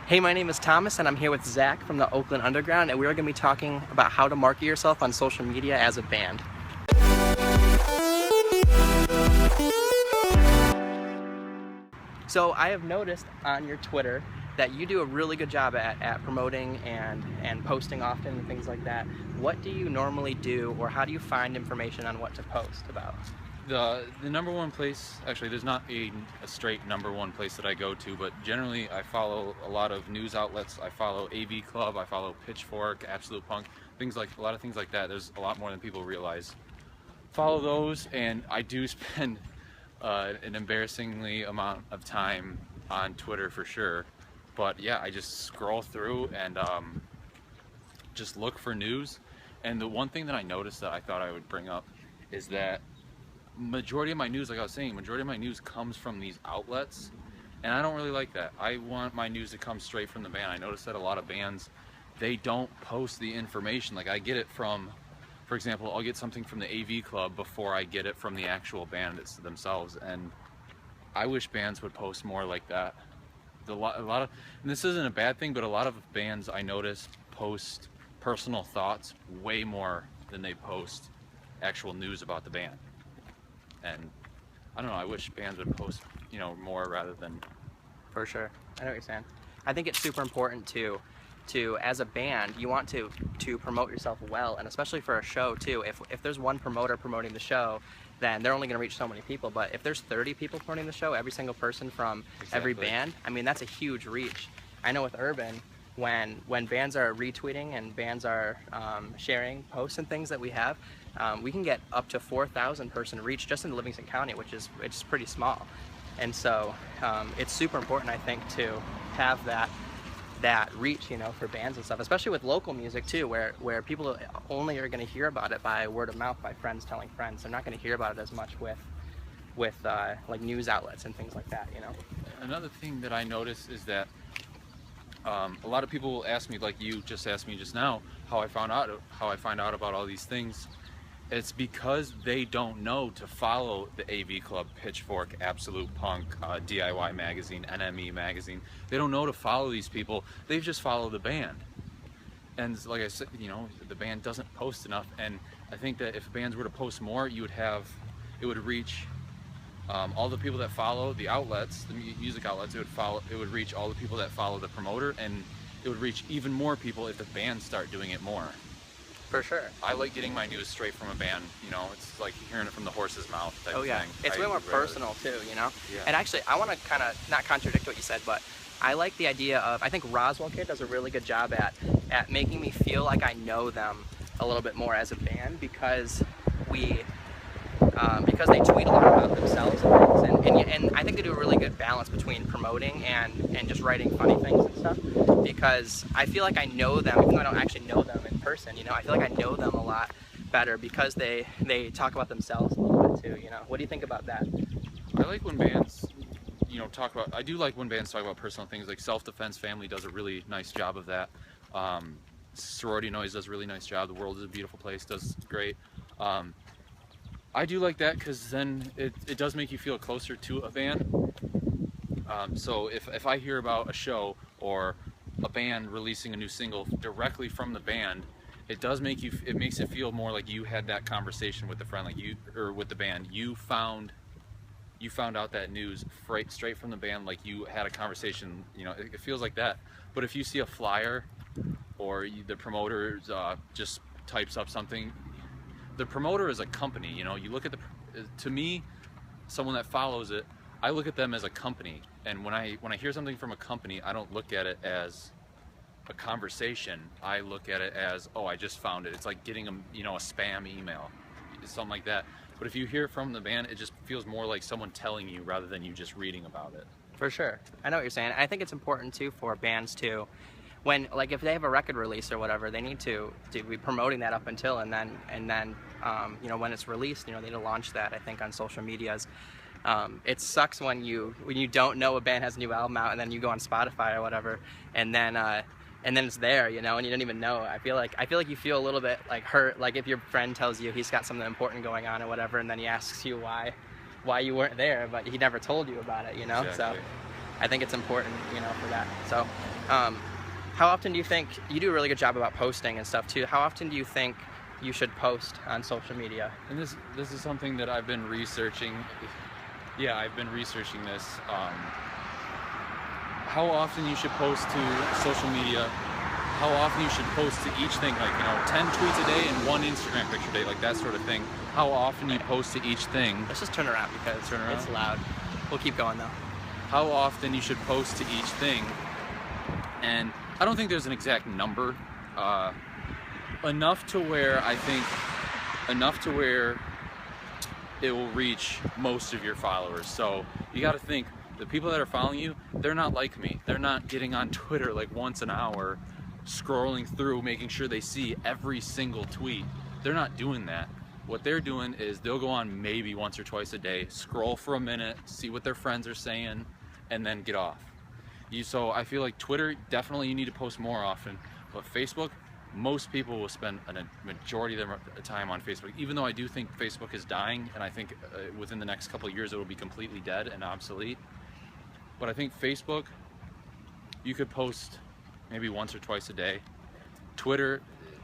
Hey, my name is Thomas, and I'm here with Zach from the Oakland Underground, and we're going to be talking about how to market yourself on social media as a band. So I have noticed on your Twitter that you do a really good job at promoting and posting often and things like that. What do you normally do, or how do you find information on what to post about? The number one place, actually there's not a straight number one place that I go to, but generally I follow a lot of news outlets. I follow AV Club, I follow Pitchfork, Absolute Punk, a lot of things like that. There's a lot more than people realize. Follow those, and I do spend an embarrassingly amount of time on Twitter for sure. But yeah, I just scroll through and just look for news. And the one thing that I noticed that I thought I would bring up is that majority of my news, like I was saying, majority of my news comes from these outlets, and I don't really like that. I want my news to come straight from the band. I noticed that a lot of bands, they don't post the information. Like I get it from, for example, I'll get something from the AV Club before I get it from the actual band themselves, and I wish bands would post more like that. A lot of, and this isn't a bad thing, but a lot of bands I notice post personal thoughts way more than they post actual news about the band. And I don't know, I wish bands would post, more rather than... For sure. I know what you're saying. I think it's super important to as a band, you want to promote yourself well, and especially for a show too. If there's one promoter promoting the show, then they're only going to reach so many people. But if there's 30 people promoting the show, every single person from every band, I mean, that's a huge reach. I know with Urban, when bands are retweeting and bands are sharing posts and things that we have, we can get up to 4,000 person reach just in Livingston County, which is pretty small. And so it's super important, I think, to have that reach, for bands and stuff, especially with local music too, where people only are going to hear about it by word of mouth, by friends telling friends. They're not going to hear about it as much with like news outlets and things like that. Another thing that I notice is that a lot of people will ask me, like you just asked me just now, how I find out about all these things. It's because they don't know to follow the AV Club, Pitchfork, Absolute Punk, DIY Magazine, NME Magazine. They don't know to follow these people. They just follow the band. And like I said, the band doesn't post enough. And I think that if bands were to post more, it would reach all the people that follow the outlets, the music outlets. It would reach all the people that follow the promoter, and it would reach even more people if the bands start doing it more. For sure. I like getting my news straight from a band, it's like hearing it from the horse's mouth type of thing. It's way more personal too, Yeah. And actually, I want to kind of not contradict what you said, but I like the idea of, I think Roswell Kid does a really good job at making me feel like I know them a little bit more as a band, because they tweet a lot about themselves and things, and I think they do a really good balance between promoting and just writing funny things and stuff, because I feel like I know them, even though I don't actually know them in person, I feel like I know them a lot better because they talk about themselves a little bit too, What do you think about that? I like when bands, I do like when bands talk about personal things, like Self Defense Family does a really nice job of that. Sorority Noise does a really nice job. The World is a Beautiful Place does great. I do like that because then it does make you feel closer to a band. So if I hear about a show or a band releasing a new single directly from the band, it makes it feel more like you had that conversation with the friend, with the band. You found out that news straight from the band, like you had a conversation. It feels like that. But if you see a flyer or the promoter just types up something. The promoter is a company, you look at to me, someone that follows it, I look at them as a company. And when I hear something from a company, I don't look at it as a conversation. I look at it as, oh, I just found it. It's like getting a spam email, something like that. But if you hear from the band, it just feels more like someone telling you rather than you just reading about it. For sure. I know what you're saying. I think it's important too for bands to, if they have a record release or whatever, they need to be promoting that up until and then when it's released, they need to launch that, I think, on social medias. It sucks when you don't know a band has a new album out and then you go on Spotify or whatever, and then it's there, and you don't even know. I feel like you feel a little bit like hurt, like if your friend tells you he's got something important going on or whatever, and then he asks you why you weren't there, but he never told you about it, Exactly. So I think it's important, you know, for that. So, how often do you think, you do a really good job about posting and stuff too, how often do you think you should post on social media? And this is something that I've been researching. Yeah, I've been researching this. How often you should post to social media, how often you should post to each thing, like, you know, 10 tweets a day and 1 Instagram picture a day, like that sort of thing. How often you post to each thing. Let's just turn around because it's loud. We'll keep going though. How often you should post to each thing. And I don't think there's an exact number. Enough to where it will reach most of your followers. So you got to think, the people that are following you, they're not like me. They're not getting on Twitter like once an hour, scrolling through, making sure they see every single tweet. They're not doing that. What they're doing is they'll go on maybe once or twice a day, scroll for a minute, see what their friends are saying, and then get off. So I feel like Twitter, definitely you need to post more often, but Facebook, most people will spend a majority of their time on Facebook, even though I do think Facebook is dying, and I think within the next couple of years it will be completely dead and obsolete. But I think Facebook, you could post maybe once or twice a day. Twitter,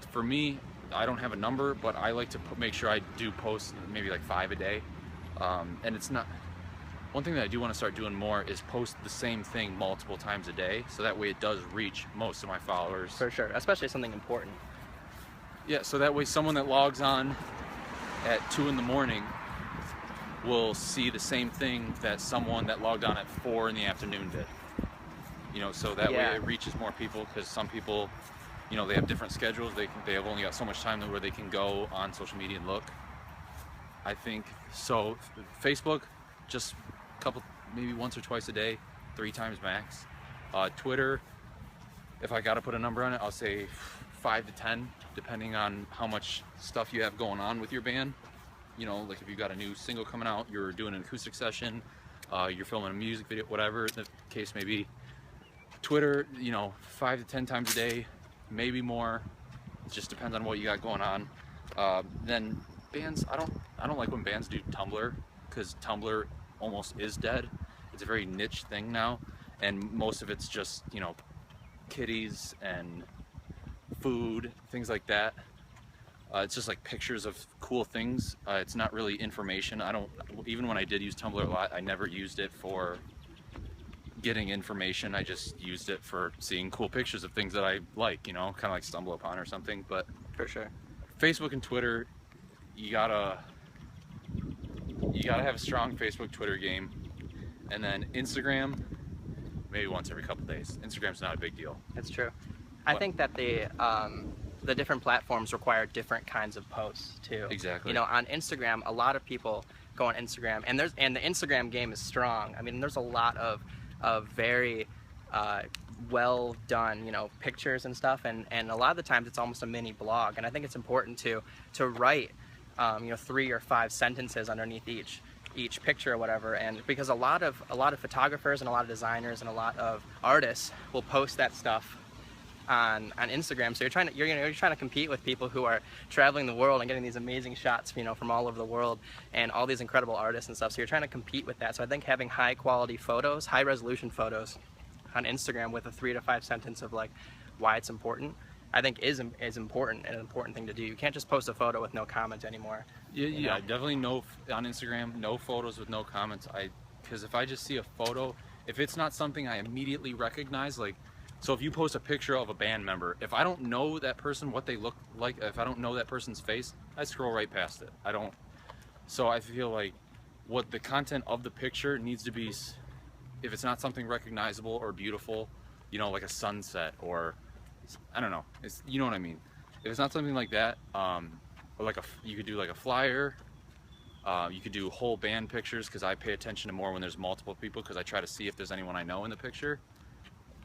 for me, I don't have a number, but I like to make sure I do post maybe like 5 a day. And it's not, one thing that I do want to start doing more is post the same thing multiple times a day, so that way it does reach most of my followers. For sure, especially something important. Yeah, so that way someone that logs on at 2 in the morning will see the same thing that someone that logged on at 4 in the afternoon did. You know, so that way it reaches more people, because some people, you know, they have different schedules. They have only got so much time where they can go on social media and look. I think so. Facebook, just a couple, maybe once or twice a day, 3 times max. Twitter, if I got to put a number on it, I'll say 5 to 10, depending on how much stuff you have going on with your band. You know, like if you got a new single coming out, you're doing an acoustic session, you're filming a music video, whatever the case may be. Twitter, you know, 5 to 10 times a day, maybe more. It just depends on what you got going on. Then bands, I don't like when bands do Tumblr, because Tumblr almost is dead. It's a very niche thing now, and most of it's just, you know, kitties and food, things like that. It's just like pictures of cool things. It's not really information. Even when I did use Tumblr a lot, I never used it for getting information. I just used it for seeing cool pictures of things that I like, you know, kind of like Stumble Upon or something. But for sure, Facebook and Twitter, you gotta have a strong Facebook Twitter game. And then Instagram, maybe once every couple days. Instagram's not a big deal. It's true. I think that the different platforms require different kinds of posts too. Exactly. You know, on Instagram, a lot of people go on Instagram, and the Instagram game is strong. I mean, there's a lot of very well done, you know, pictures and stuff, and a lot of the times it's almost a mini blog. And I think it's important to write, you know, 3 or 5 sentences underneath each picture or whatever. And because a lot of photographers and a lot of designers and a lot of artists will post that stuff on Instagram, so you're trying to compete with people who are traveling the world and getting these amazing shots, you know, from all over the world, and all these incredible artists and stuff. So you're trying to compete with that. So I think having high quality photos, high resolution photos on Instagram with a 3 to 5 sentence of like why it's important, I think is important, and an important thing to do. You can't just post a photo with no comment anymore. Yeah, definitely no on Instagram, no photos with no comments. Because if I just see a photo, if it's not something I immediately recognize, like, so if you post a picture of a band member, if I don't know that person, what they look like, if I don't know that person's face, I scroll right past it. I don't. So I feel like what the content of the picture needs to be, if it's not something recognizable or beautiful, you know, like a sunset or, I don't know, you know what I mean. If it's not something like that, or like you could do like a flyer, you could do whole band pictures, because I pay attention to more when there's multiple people, because I try to see if there's anyone I know in the picture.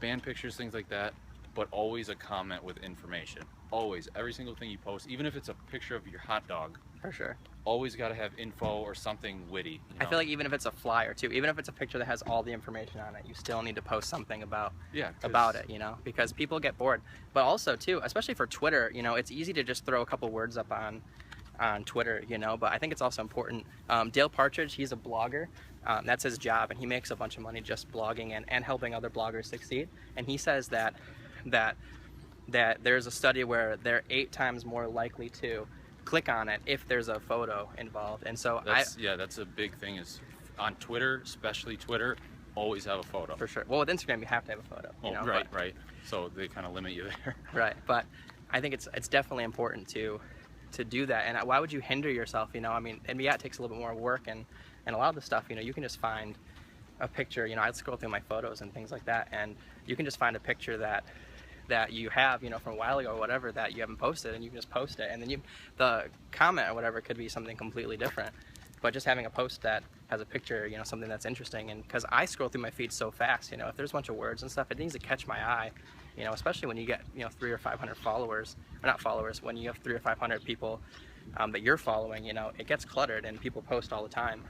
Band pictures, things like that, but always a comment with information. Always, every single thing you post, even if it's a picture of your hot dog. For sure. Always got to have info or something witty. You know? I feel like even if it's a flyer too, even if it's a picture that has all the information on it, you still need to post something about it, you know, because people get bored. But also too, especially for Twitter, you know, it's easy to just throw a couple words up on on Twitter, you know, but I think it's also important. Dale Partridge, he's a blogger. That's his job, and he makes a bunch of money just blogging and helping other bloggers succeed. And he says that there's a study where they're 8 times more likely to click on it if there's a photo involved. And so that's a big thing, is on Twitter, especially Twitter, always have a photo. For sure. Well, with Instagram, you have to have a photo. You know, right. So they kind of limit you there. Right, but I think it's definitely important to do that. And why would you hinder yourself? You know, I mean, and yeah, it takes a little bit more work, and a lot of the stuff, you know, you can just find a picture. You know, I'd scroll through my photos and things like that, and you can just find a picture that you have, you know, from a while ago or whatever that you haven't posted, and you can just post it, and then the comment or whatever could be something completely different. But just having a post that has a picture, you know, something that's interesting, and because I scroll through my feed so fast, you know, if there's a bunch of words and stuff, it needs to catch my eye, you know, especially when you get, you know, 300 or 500 followers, or not followers, when you have 300 or 500 people that you're following, you know, it gets cluttered and people post all the time,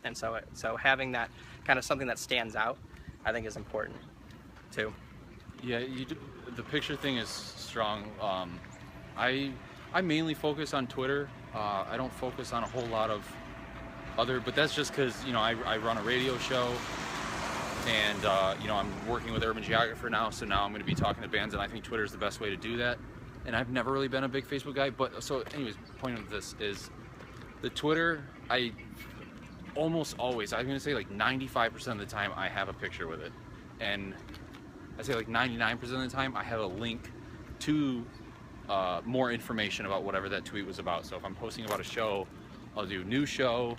and so having that kind of something that stands out, I think is important too. Yeah, the picture thing is strong. I mainly focus on Twitter. I don't focus on a whole lot of but that's just because, you know, I run a radio show, and you know, I'm working with Urban Geographer now, so now I'm going to be talking to bands, and I think Twitter is the best way to do that. And I've never really been a big Facebook guy, but so anyways, point of this is the Twitter, I almost always, I'm going to say like 95% of the time I have a picture with it, and I say like 99% of the time I have a link to more information about whatever that tweet was about. So if I'm posting about a show, I'll do new show,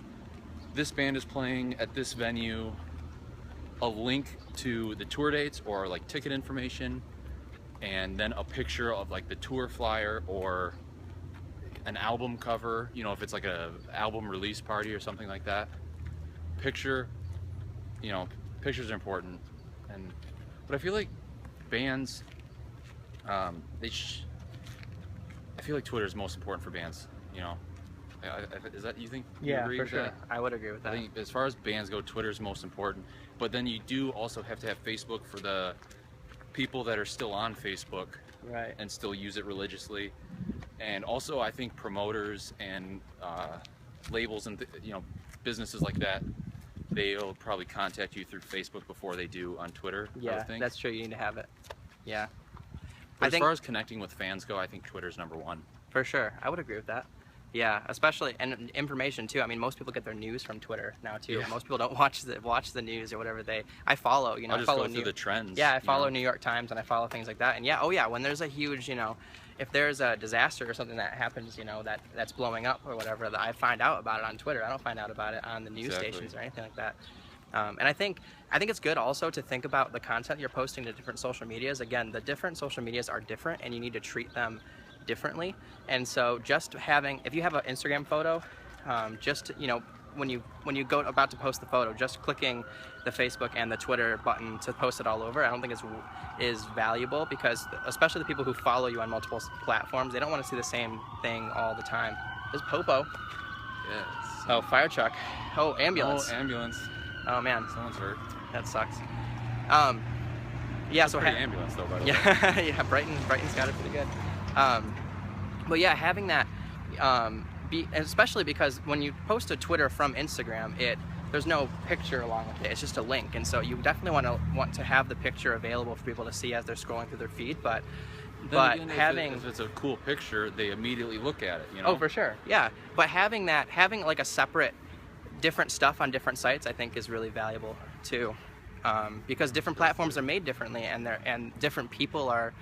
this band is playing at this venue, a link to the tour dates or like ticket information, and then a picture of like the tour flyer or an album cover, you know, if it's like a album release party or something like that. Picture, you know, pictures are important. But I feel like bands, I feel like Twitter is most important for bands, you know. Is that, you think? You agree for with sure. that? I would agree with that. I think as far as bands go, Twitter is most important. But then you do also have to have Facebook for the people that are still on Facebook, right, and still use it religiously. And also, I think promoters and labels and you know, businesses like that, they'll probably contact you through Facebook before they do on Twitter. Yeah, that's true. You need to have it. Yeah. But as far as connecting with fans go, I think Twitter's #1. For sure. I would agree with that. Yeah, especially, and information too. I mean, most people get their news from Twitter now too. Yeah. Most people don't watch the news or whatever I follow. You know, I just follow through the trends. Yeah, I follow New York Times, and I follow things like that. And yeah, oh yeah, when there's a huge, you know, if there's a disaster or something that happens, you know, that's blowing up or whatever, that I find out about it on Twitter. I don't find out about it on the news stations or anything like that. And I think it's good also to think about the content you're posting to different social medias. Again, the different social medias are different, and you need to treat them differently. And so just having, if you have an Instagram photo, just, you know, when you go about to post the photo, just clicking the Facebook and the Twitter button to post it all over, I don't think is valuable, because especially the people who follow you on multiple platforms, they don't want to see the same thing all the time. There's Popo. Yes. Oh, fire truck. Oh, ambulance. Oh, ambulance. Oh man, someone's hurt. That sucks. Yeah. So ambulance though, by the way. Yeah. Brighton's got it pretty good. But yeah, having that, especially because when you post to Twitter from Instagram, there's no picture along with it. It's just a link, and so you definitely want to have the picture available for people to see as they're scrolling through their feed. But again, if it's a cool picture, they immediately look at it. You know? Oh, for sure. Yeah. But having like a separate, different stuff on different sites, I think is really valuable too, because different platforms are made differently, and different people are.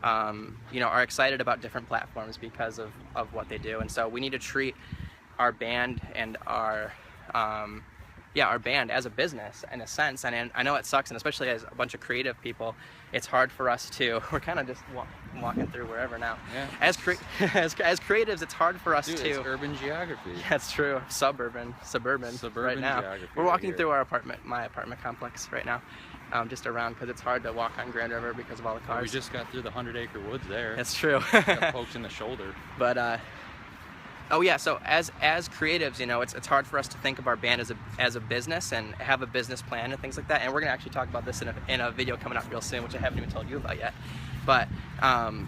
You know, are excited about different platforms because of what they do, and so we need to treat our band and our band as a business in a sense. And I know it sucks, and especially as a bunch of creative people, it's hard for us to. We're kind of just walking through wherever now. Yeah. As creatives, it's hard for us to. It's urban geography. That's true. Suburban right now. Geography. We're walking through my apartment complex right now. Just around, because it's hard to walk on Grand River because of all the cars. We just got through the 100-acre woods there. That's true. Got poked in the shoulder. But oh yeah, so as creatives, you know, it's hard for us to think of our band as a business and have a business plan and things like that. And we're gonna actually talk about this in a video coming up real soon, which I haven't even told you about yet. but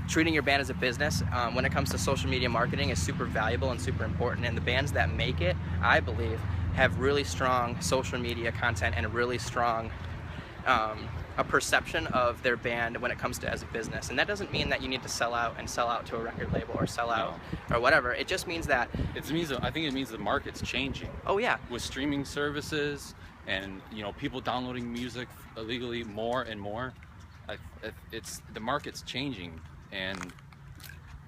treating your band as a business when it comes to social media marketing is super valuable and super important, and the bands that make it, I believe, have really strong social media content and a really strong a perception of their band when it comes to as a business. And that doesn't mean that you need to sell out to a record label or sell out or whatever. It just means that I think it means the market's changing. Oh yeah, with streaming services and people downloading music illegally more and more, it's the market's changing, and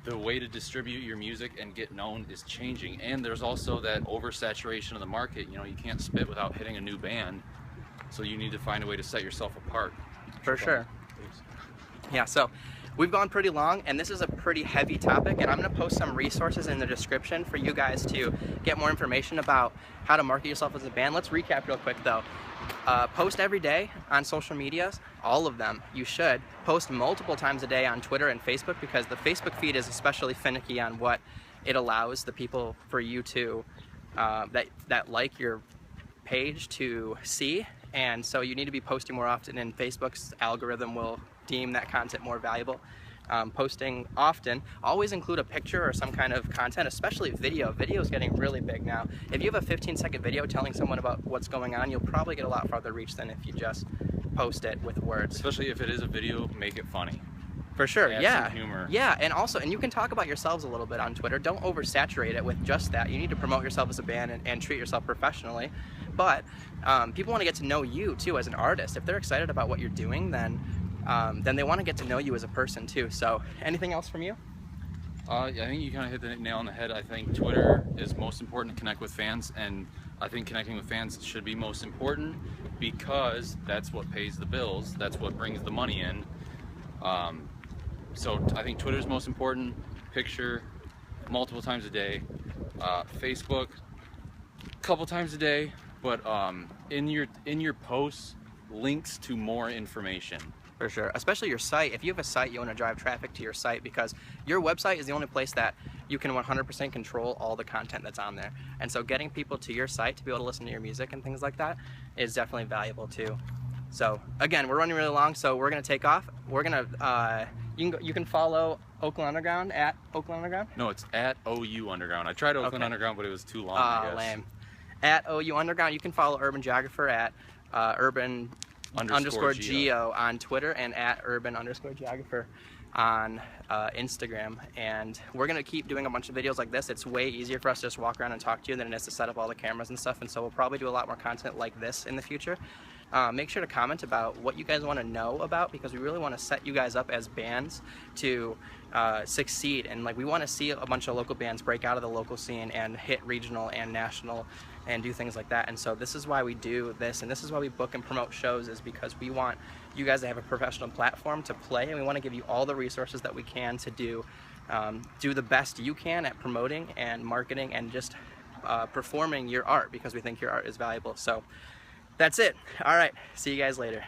the way to distribute your music and get known is changing. And there's also that oversaturation of the market. You can't spit without hitting a new band. So you need to find a way to set yourself apart. For sure. Yeah, so we've gone pretty long, and this is a pretty heavy topic, and I'm going to post some resources in the description for you guys to get more information about how to market yourself as a band. Let's recap real quick though. Post every day on social media, all of them. You should post multiple times a day on Twitter and Facebook, because the Facebook feed is especially finicky on what it allows the people for you to that like your page to see. And so you need to be posting more often, and Facebook's algorithm will deem that content more valuable. Posting often. Always include a picture or some kind of content, especially video. Video is getting really big now. If you have a 15-second video telling someone about what's going on, you'll probably get a lot farther reach than if you just post it with words. Especially if it is a video, make it funny. For sure, Add some humor. Yeah, and you can talk about yourselves a little bit on Twitter. Don't oversaturate it with just that. You need to promote yourself as a band and treat yourself professionally. But people want to get to know you too as an artist. If they're excited about what you're doing, then they want to get to know you as a person too. So, anything else from you? I think you kind of hit the nail on the head. I think Twitter is most important to connect with fans, and I think connecting with fans should be most important because that's what pays the bills. That's what brings the money in. So I think Twitter is most important. Picture multiple times a day. Facebook a couple times a day. But in your posts, links to more information. For sure, especially your site. If you have a site, you want to drive traffic to your site, because your website is the only place that you can 100% control all the content that's on there. And so getting people to your site to be able to listen to your music and things like that is definitely valuable too. So again, we're running really long, so we're gonna take off. We're gonna you can follow Oakland Underground at Oakland Underground. No, it's at OU Underground. I tried Oakland Underground, but it was too long. I guess. Lame. At OU Underground. You can follow Urban Geographer at urban_geo on Twitter, and at urban_geographer on Instagram. And we're gonna keep doing a bunch of videos like this. It's way easier for us to just walk around and talk to you than it is to set up all the cameras and stuff, and so we'll probably do a lot more content like this in the future. Make sure to comment about what you guys want to know about, because we really want to set you guys up as bands to succeed, and we want to see a bunch of local bands break out of the local scene and hit regional and national and do things like that. And so this is why we do this, and this is why we book and promote shows, is because we want you guys to have a professional platform to play, and we want to give you all the resources that we can to do the best you can at promoting and marketing and just performing your art, because we think your art is valuable. So that's it. All right, see you guys later.